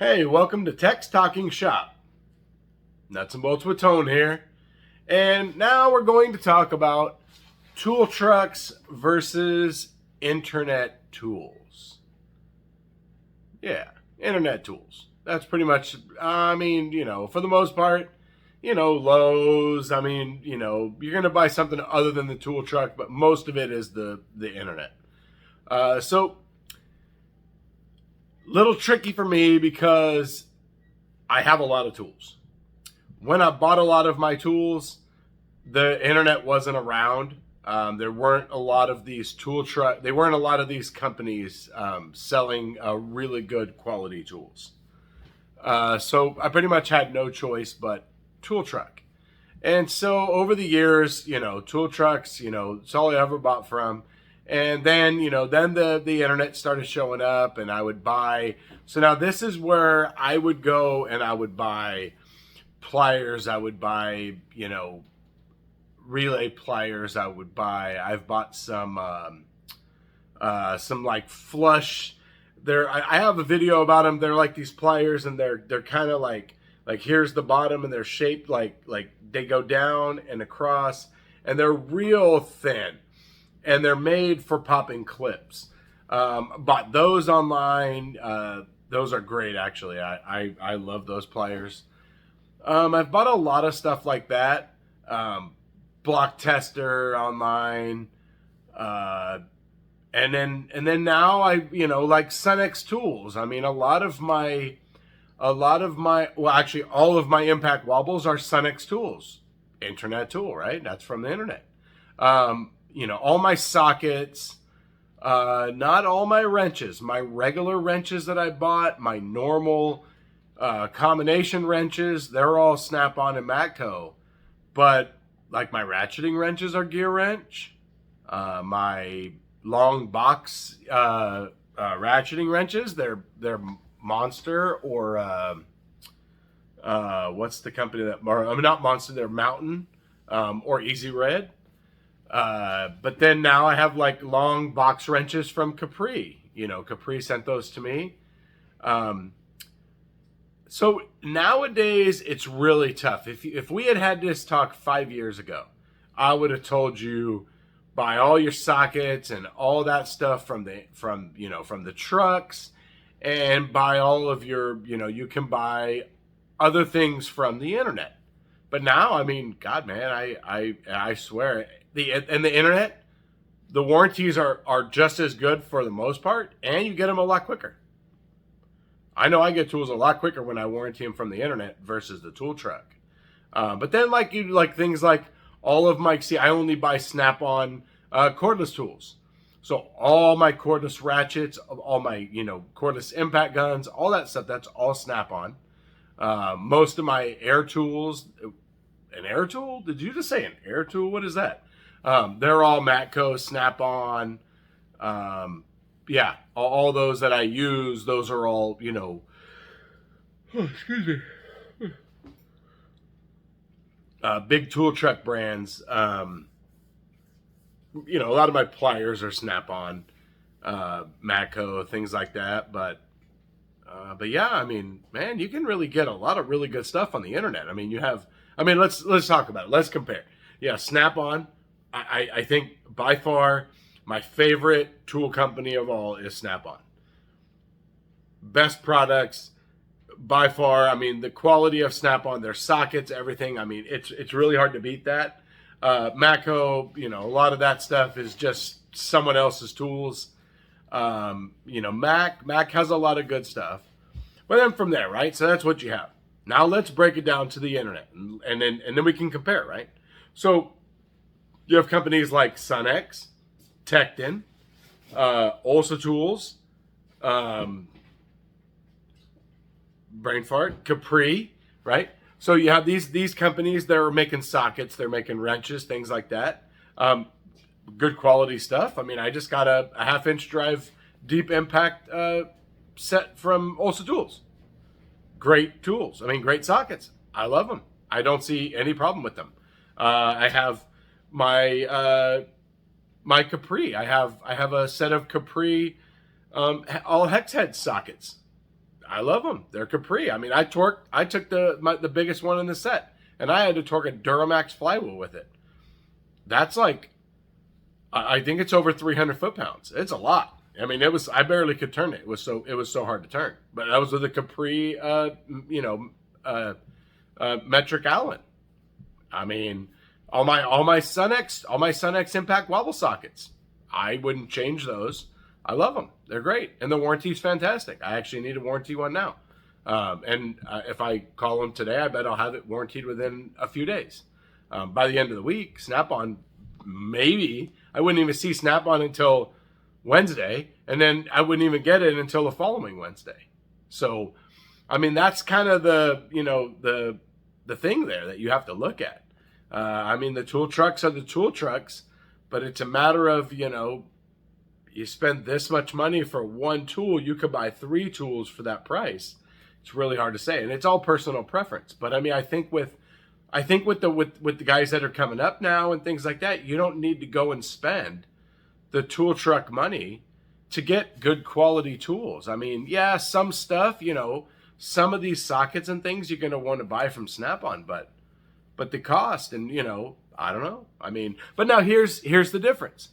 Hey, welcome to Teck's Talking Shop. Nuts and bolts with Tone here. And now we're going to talk about tool trucks versus internet tools. Yeah, internet tools. That's pretty much, for the most part, Lowe's. You're going to buy something other than the tool truck, but most of it is the internet. So little tricky for me because I have a lot of tools. When I bought a lot of my tools, the internet wasn't around. There weren't a lot of these There weren't a lot of these companies selling really good quality tools. So I pretty much had no choice but tool truck. And so over the years, tool trucks, it's all I ever bought from. And then, then the internet started showing up and I would buy. So now this is where I would go and I would buy pliers. I would buy, relay pliers. I've bought some like flush. I have a video about them. They're like these pliers and they're kind of like here's the bottom and they're shaped like they go down and across and they're real thin. And they're made for popping clips. Bought those online. Those are great, actually. I love those pliers. I've bought a lot of stuff like that. Block tester online. And then now like Sunex tools. I mean, all of my impact wobbles are Sunex tools. Internet tool, right? That's from the internet. All my sockets, not all my wrenches, my regular wrenches that I bought, my normal combination wrenches, they're all Snap-on and Matco. But like my ratcheting wrenches are Gear Wrench. My long box ratcheting wrenches, they're Monster or what's the company that? Not Monster, they're Mountain or Easy Red. But then now I have like long box wrenches from Capri. Capri sent those to me. So nowadays it's really tough. If we had this talk 5 years ago, I would have told you buy all your sockets and all that stuff from the trucks, and buy all of your you can buy other things from the internet. But now, I mean, God, man, I swear. The internet, the warranties are just as good for the most part, and you get them a lot quicker. I know I get tools a lot quicker when I warranty them from the internet versus the tool truck. But then like things like all of my, I only buy Snap-on cordless tools. So all my cordless ratchets, all my cordless impact guns, all that stuff, that's all Snap-on. Most of my air tools, an air tool? Did you just say an air tool? What is that? They're all Matco, Snap-on. All those that I use, those are all, excuse me. Big tool truck brands. A lot of my pliers are Snap-on, Matco, things like that. But yeah, I mean, man, you can really get a lot of really good stuff on the internet. I mean, let's talk about it. Let's compare. Yeah, Snap-on. I think by far my favorite tool company of all is Snap-on. Best products by far. I mean, the quality of Snap-on, their sockets, everything. I mean, it's really hard to beat that. Matco, a lot of that stuff is just someone else's tools. Mac has a lot of good stuff. But then from there, right? So that's what you have. Now let's break it down to the internet, and then we can compare, right? So you have companies like Sunex, Teck, Orozco Tools, brain fart, Capri, right? So you have these companies that are making sockets, they're making wrenches, things like that. Good quality stuff. I mean, I just got a half-inch drive deep impact set from Orozco Tools. Great tools. I mean, great sockets. I love them. I don't see any problem with them. I have my Capri. I have a set of Capri all hex head sockets. I love them. They're Capri. I mean, I took the biggest one in the set, and I had to torque a Duramax flywheel with it. That's like, I think it's over 300 foot-pounds. It's a lot. I mean, I barely could turn it. It was so hard to turn. But that was with a Capri, metric Allen. I mean, all my Sun-X impact wobble sockets, I wouldn't change those. I love them. They're great. And the warranty's fantastic. I actually need a warranty one now. If I call them today, I bet I'll have it warranted within a few days. By the end of the week, Snap-on, maybe. I wouldn't even see Snap-on until Wednesday, and then I wouldn't even get it until the following Wednesday. So, I mean, that's kind of the thing there that you have to look at. I mean, the tool trucks are the tool trucks, but it's a matter of, you spend this much money for one tool, you could buy 3 tools for that price. It's really hard to say, and it's all personal preference. But I mean, I think with the guys that are coming up now and things like that, you don't need to go and spend the tool truck money to get good quality tools. I mean, yeah, some stuff, some of these sockets and things you're going to want to buy from Snap-on, but the cost and, I don't know. I mean, but now here's the difference.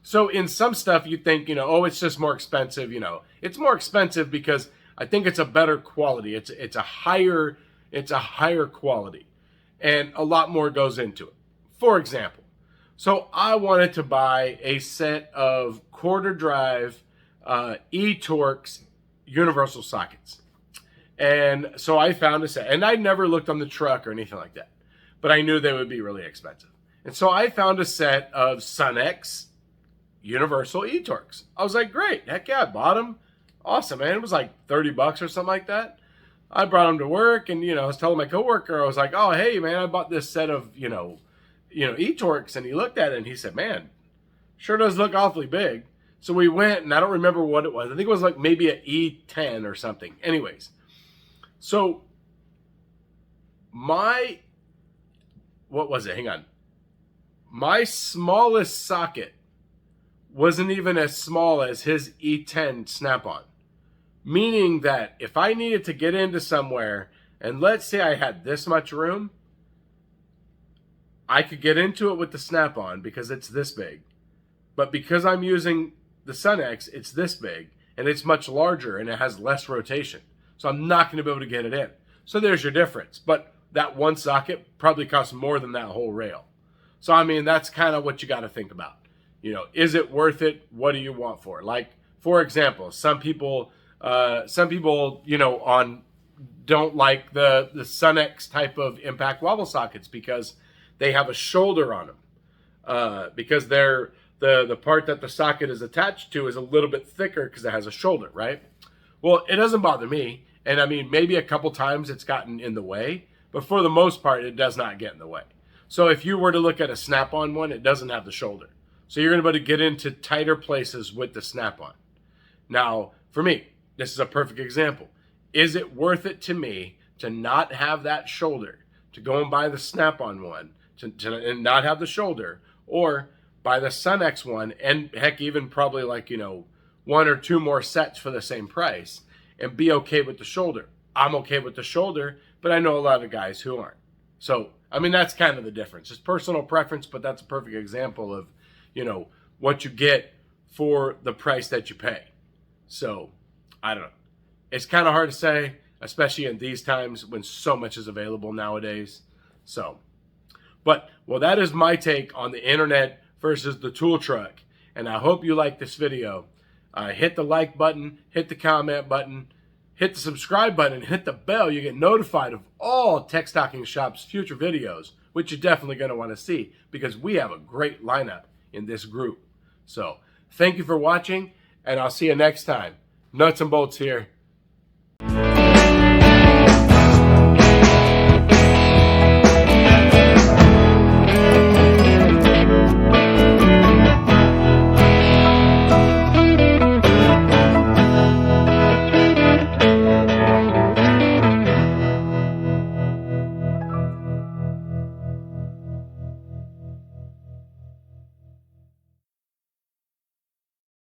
So in some stuff you think, it's just more expensive, It's more expensive because I think it's a better quality. It's a higher quality, and a lot more goes into it. For example, so I wanted to buy a set of quarter drive E-Torx universal sockets. And so I found a set, and I never looked on the truck or anything like that, but I knew they would be really expensive. And so I found a set of Sun-X universal E-Torx. I was like, great, heck yeah, I bought them. Awesome, man. It was like $30 or something like that. I brought them to work, and I was telling my coworker, I was like, oh, hey, man, I bought this set of E-Torx, and he looked at it and he said, man, sure does look awfully big. So we went, and I don't remember what it was. I think it was like maybe an E10 or something. Anyways, so what was it? Hang on. My smallest socket wasn't even as small as his E10 Snap-on. Meaning that if I needed to get into somewhere, and let's say I had this much room, I could get into it with the Snap-on because it's this big. But because I'm using the Sun-X, it's this big, and it's much larger, and it has less rotation. So I'm not going to be able to get it in. So there's your difference. But that one socket probably costs more than that whole rail. So, I mean, that's kind of what you got to think about. Is it worth it? What do you want for it? Like, for example, some people don't like the Sun-X type of impact wobble sockets because they have a shoulder on them. Because the part that the socket is attached to is a little bit thicker because it has a shoulder, right? Well, it doesn't bother me. And I mean, maybe a couple times it's gotten in the way, but for the most part, it does not get in the way. So if you were to look at a Snap-on one, it doesn't have the shoulder. So you're going to be able to get into tighter places with the Snap-on. Now, for me, this is a perfect example. Is it worth it to me to not have that shoulder, to go and buy the Snap-on one, and not have the shoulder, or buy the Sun-X one, and heck, even probably like, 1 or 2 more sets for the same price, and be okay with the shoulder? I'm okay with the shoulder, but I know a lot of guys who aren't. So, I mean, that's kind of the difference. It's personal preference, but that's a perfect example of, what you get for the price that you pay. So, I don't know. It's kind of hard to say, especially in these times when so much is available nowadays. So, but, well, that is my take on the internet versus the tool truck. And I hope you like this video. Hit the like button, hit the comment button, hit the subscribe button, hit the bell. You get notified of all Tech Stocking Shop's future videos, which you're definitely going to want to see because we have a great lineup in this group. So, thank you for watching, and I'll see you next time. Nuts and bolts here.